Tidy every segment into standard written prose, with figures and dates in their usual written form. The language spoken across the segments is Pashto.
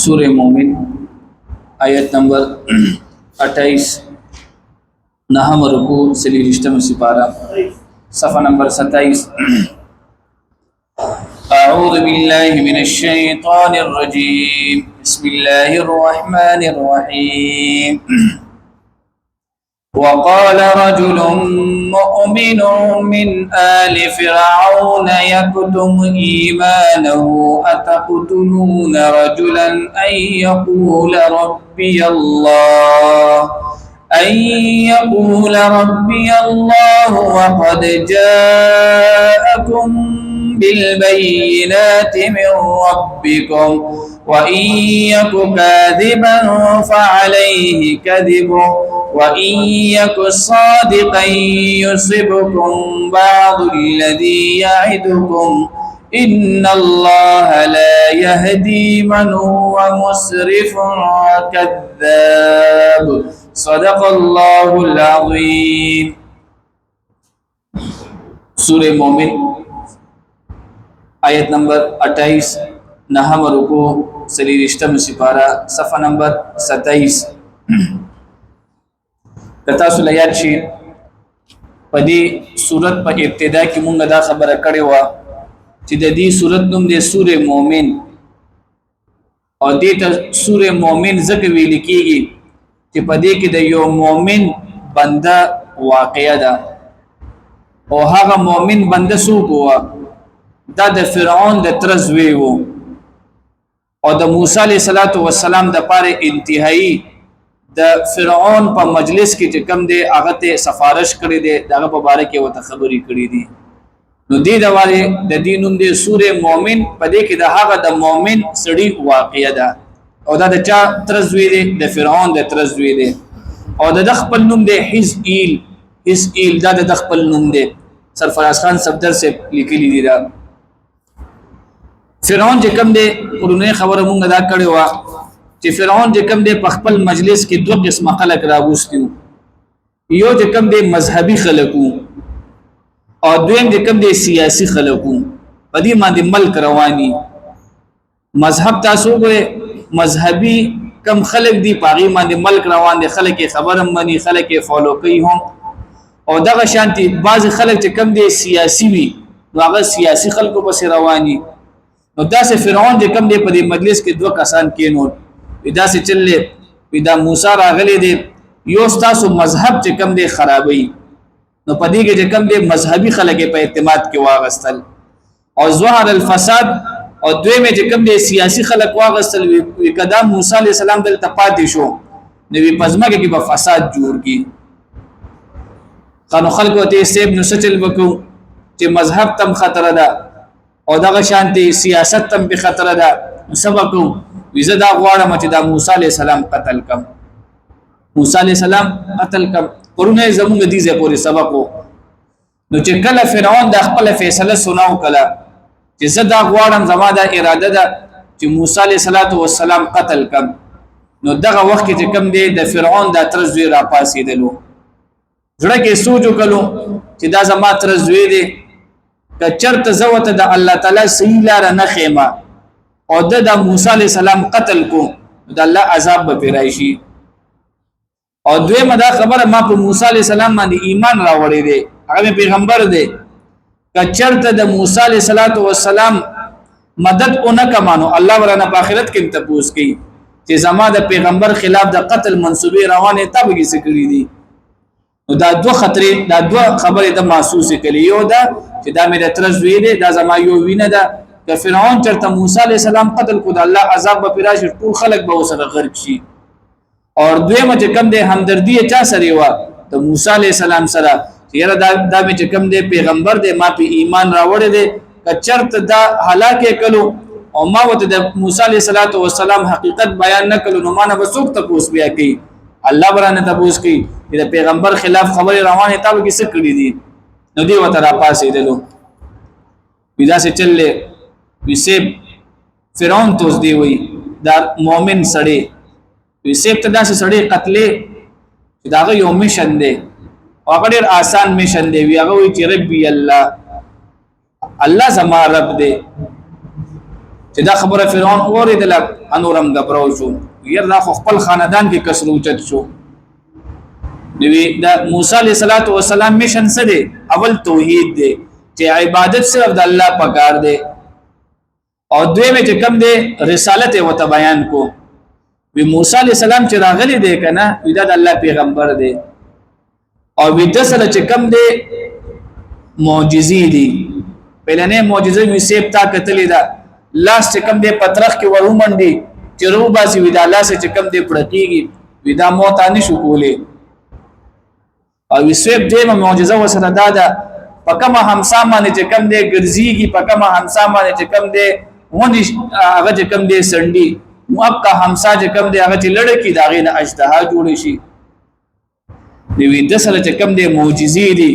सूर्य मोमिन आयत नंबर 28 नहम रुकू सली रिश्तम सिपारा सफ़ा नंबर 27 अऊज़ु बिल्लाहि मिनश शैतानिर रजीम बिस्मिल्लाहिर रहमानिर रहीम وقال رجل مؤمن من آل فرعون يكتم إيمانه أتقتلون رجلا أن يقول ربي الله وقد جاءكم بالبينات من ربكم وإن يك كاذبا فعليه كذبه وإن يك صادقا يصبكم بعض الذي يعدكم إن الله لا يهدي من هو مسرف كذاب صدق الله العظيم سورة مومن آیت نمبر 28 نہم رکو سلی رشتم سپارہ صفحہ نمبر 27 کتا سو لیاد شي پدی صورت په ابتدا کې مونږ دا خبره کړې و چې د دې صورت نوم دی سورې مومن او دې ته سورې مومن ځکه ویل کېږي چې پدې کې د یو مومن بنده واقعه ده او هغه مومن بنده څوک و دا د فرعون د ترزوی وو او د موسی علیه السلام د پاره انتهایی د فرعون په مجلس کې چې کوم دی هغه ته سفارش کړی دی دغه په باره کې وته خبرې کړې دي نو دې د واره د دینوم دی سورې مومن په دې کې د هغه د مومن سړي واقعه ده او دا د چا ترزوی دی د فرعون د ترزوی دی او د خپل نوم دی حزئیل دا د خپل نوم دی سرفراز خان صفدر سے لیکلی دی دا فرعون چې کوم دی قرآنی خبره مونږ دا کړې و چې فرعون چې کوم دی په خپل مجلس کې دوه قسمه خلک راغوستي یو چې کوم دی مذهبي خلکو او دویم چې کوم دی سیاسي خلکو په دې باندې ملک رواني مذهب تاسو ګورئ مذهبي کم خلک دی پاغي باندې ملک روان دي خلک خبره مني خلک فالو کوي هم او دغه شانتي بعض خلک چې کوم دی سیاسي وي هغه سیاسي خلکو پس رواني نو داسې فرعون چې کوم دی په دې مجلس کې دوه کسان کېنول دا سه چلې دا موسی راغلي دي یو تاسو مذهب چې کوم دی خرابوي نو پدې کې چې کوم دی مذهبي خلک په اعتماد کې واغستل او ظهر الفساد او دوی مې چې کوم دی سیاسي خلک واغستل وی کدا موسی عليه السلام دلته پاتې شو نو وی پزما کې به فساد جوړ کی قانون خلکو ته سیب نو سچل وکړو چې مذهب تم خطر ده او دغه شانتي سیاست تم به خطر ده سبقو وزه دا غواړم چې دا موسی عليه السلام قتل کم موسی عليه السلام قتل کم پرونه زموږ دي زه پوری سبقو نو چې کله فرعون د خپل فیصله سناو کله چې زه دا غواړم زما دا اراده ده چې موسی عليه السلام قتل کم نو دغه وخت کې کوم دی د فرعون د ترزوی را پاسېدلو زړه کې سوچ وکړو چې دا زما ترزوی دی که چرته زوته د الله تعالی صحیح لار نه خېما او د موسی علیہ السلام قتل کو د الله عذاب به پیرایشي او دویمه دا خبره ما په موسی علیہ السلام باندې ایمان راوړی دی هغه پیغمبر دی که چرته د موسی علیہ السلام مدد اونہ کمانو الله ورانه په آخرت کې تپوس کوي چې زما د پیغمبر خلاف د قتل منسوبه روانه تبګي سکړي دي نو دا دوه خطرې دا دوه خبرې د محسوس کړي یو دا چې دا مې د ترزوی دی دا زما یو وینه ده که فرعون چرته موسی علیہ السلام قتل کو د الله عذاب به پیراشي ټول خلک به وسره غرق شي اور دویمه چې کم دی همدردی چا سره و د موسی علیہ السلام سره یره دا مې چې کم دی پیغمبر دی ما په ایمان راوړی دی که چرته دا هلاکه کلو او ما وته د موسی علیہ السلام حقیقت بیان نکلو نو مانه بسوک تپوس بیا کوي الله برانه تپوس کوي د پیغمبر خلاف خبره روانه تابو کې څه کړی دي نو دی وته را پاسې دلو ودا سه چلې وسیب فرعون توس دی وی دا مؤمن سړی وسیب ته داسې سړی قتلې داغه یو میشن دی او هغه ډیر آسان میشن دی وی هغه وی چې ربي الله زما رب دی چې دا خبره فرعون اوریدل انورم غبرو شو ير دا خپل خاندان کې کسر اوچت شو. نو دا موسی علیہ الصلوۃ والسلام میشن څه دی؟ اول توحید دی چې عبادت صرف د الله پکار دی، او دوی چې کم دی رسالت وته بیان کو. وی موسی علیہ السلام چې راغلی دی کنه دا د الله پیغمبر دی، او وی د سره چې کم دی معجزې دي. پهلنې معجزه وی سیب تا کتلې دا لاس چې کم دی پترخ کې ورومنډي چې رو باسي وی دا لاس چې کم دی پړکیږي وی دا موت ان شو کوله. او وی سیب دې معجزه وسره دا پکما همسا باندې چې کم دی ګرځيږي، پکما همسا باندې چې کم دی ونی هغه چې کم دی سنډي موقع همسا چې کم دی هغه چې لړکی داغه نه اجتها جوړ شي. دی د سره چې کم دی معجزې دي،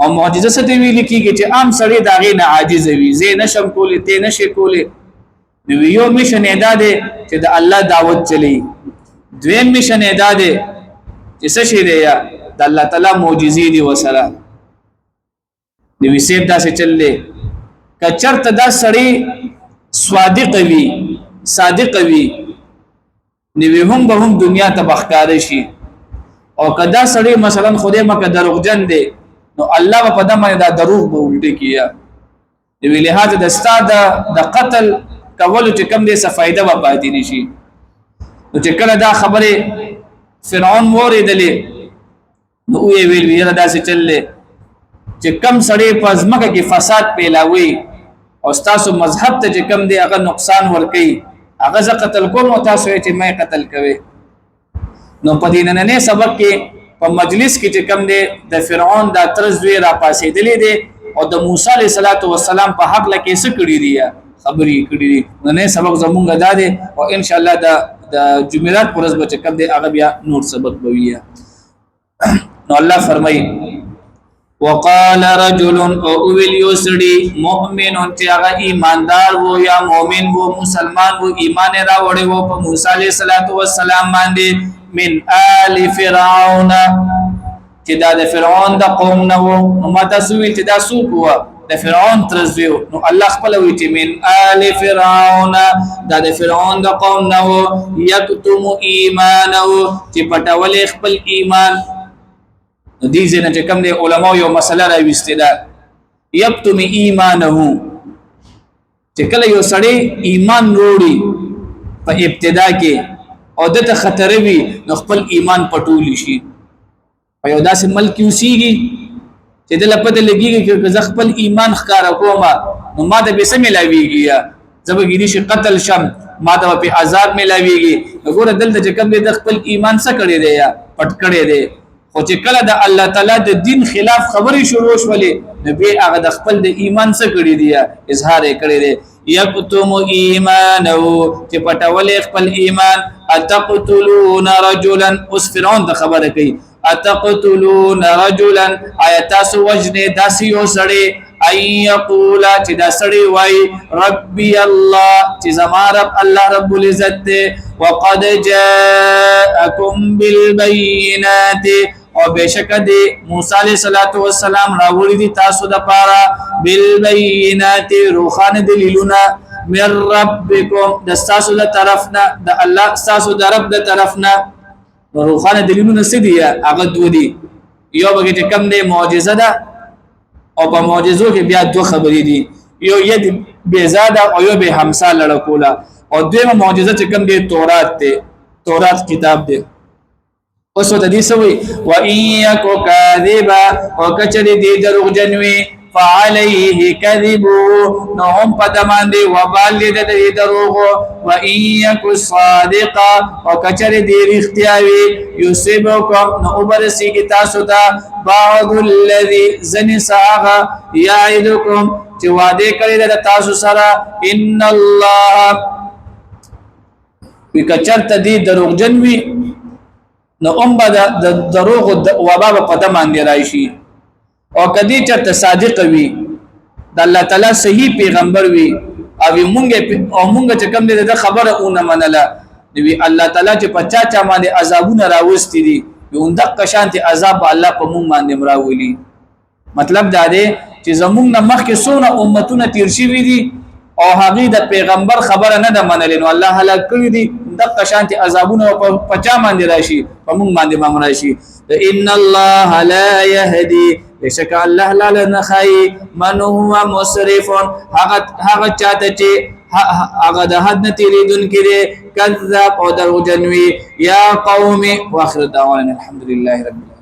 او معجزه څه دی ویل کیږي چې عام سړی داغه نه عاجز وي، زه نشم کولی ته نشي کولی. نو یو میشن ادا دی چې د الله دعوت چلی، دویم میشن ادا دی چې څه شي دی د الله تعالی معجزې دي وسره. دی وسیب داسې چللې کچرته دا سړی صادق وي صادق وي نو هم به هم دنیا ته بخکار شي، او کدا سړی مثلا خدای مکه دروغجن دی نو الله په دمه دا دروغ به الټی کیه. دی لہذا د استاد د قتل کول چې کم دې څه فائدہ و پاتې نشي. نو چې کله دا خبره فرعون اوریدلې نو وی ویل داسې چللې چې کم سړی په ځمکه کې فساد پیلاوي او تاسو مذهب ته چې کم دی هغه نقصان ورکي هغه ز قتل کوم او تاسو چې مې قتل کوي. نو په دې نن سبق کې په مجلس کې چې کم دی د فرعون دا طرز وی را پاسېدلې دي او د موسی علیه السلام په حق لکه څه کړی دی خبرې کړی دي. نن سبق زمونږ دا دی او ان شاء الله د جمعرات پر ورځ به چې کم دی هغه بیا نور سبق بوي. نو الله فرمایي وقال رجل او ویل یسړي مؤمن چې هغه ایماندار وو یا مؤمن وو مسلمان وو ایمان را وړي وو په موسی علیه السلام باندې من آل فرعون چې دا د فرعون د قوم نه وو. نو ماته سویل چې دا سوق وو د فرعون ترزیو. نو الله خپل وی چې من آل فرعون دا د فرعون د قوم نه وو یکتم ایمانه چې پټول خپل ایمان. دې ځنه چې کوم دی علما یو مسله راوستي دا یبتم ایمانه چې کله یو سړی ایمان وروړي په ابتدا کې او دته خطر وي نو خپل ایمان پټول شي. په یو داسې ملک یوسیږي چې د لپاره لګيږي چې خپل ایمان ښکارا کوما نو ما د بسم ملاويږي زبګيري شي قتل شم ما د په عذاب ملاويږي. وګوره دلته چې کوم دی د خپل ایمان څخه کړی دی یا پټ کړی دی، او چې کله د الله تعالی د دین خلاف خبرې شروع شولې نبی هغه د خپل د ایمان څخه کړی دی اظهار کړی دی. یکتم ایمانه چې پټول خپل ایمان. اتقتلون رجلا اوس فرعون د خبره کوي اتقتلون رجلا آیات وجنه داسې یو سړی اي يقول چې دا سړی وای ربي الله چې زما رب الله رب العزت وقد جاءكم بالبينات او بشک دی موسی علیہ السلام راوړي دي تاسو د پاره بالبينات روخان دلیلونه من ربکم د تاسو د طرفنا د الله تاسو د رب د طرفنا. روخان دلیلونه سدي هغه دوه دي، یو به چې کم دی معجزه ده او په معجزو کې بیا دوه خبرې دي، یو ید بیزاده او یو به همسا لړکولا، او دویمه معجزه چې کم دی تورات دی، تورات کتاب دی. اوس ته دې سوي و اياک کاذبا او کچری دې دروغ جنوي فعليه كذبه نو هم پدمان دی وبال دې دروغ و اياک صادقا او کچری دې اختیاوي يصيبكم نو برسي کی تاسو ته بعض الذي زنساغا يعدكم چې وعده کړی د تاسو سره ان الله وکچرت دې دروغ جنوي نو با د دروغ وبا په دمان دی راشي. او کدی چرته صادق وي د الله تعالی صحیح پیغمبر وي او مونږ چې کوم دې د خبره اون منله دی الله تعالی چې پچا چا باندې عذابونه راوستي دي یو دغه شانتي عذاب الله په مونږ باندې مراولي. مطلب دا دی چې زمونږ نه مخکې سونه امتونه تیر شي وي دي او هغه د پیغمبر خبره نه ده منلې نو الله هلاک کړی دي دغه شانتي عذابونه په چا باندې راشي په موږ باندې به راشي ان الله لا يهدي بشک الله لا نخي من هو مسرف هغه چاته چې هغه د حد نه تیریدونکي دي کذاب او دروغجنوي یا قوم واخر دعوانا الحمد لله رب العالمين.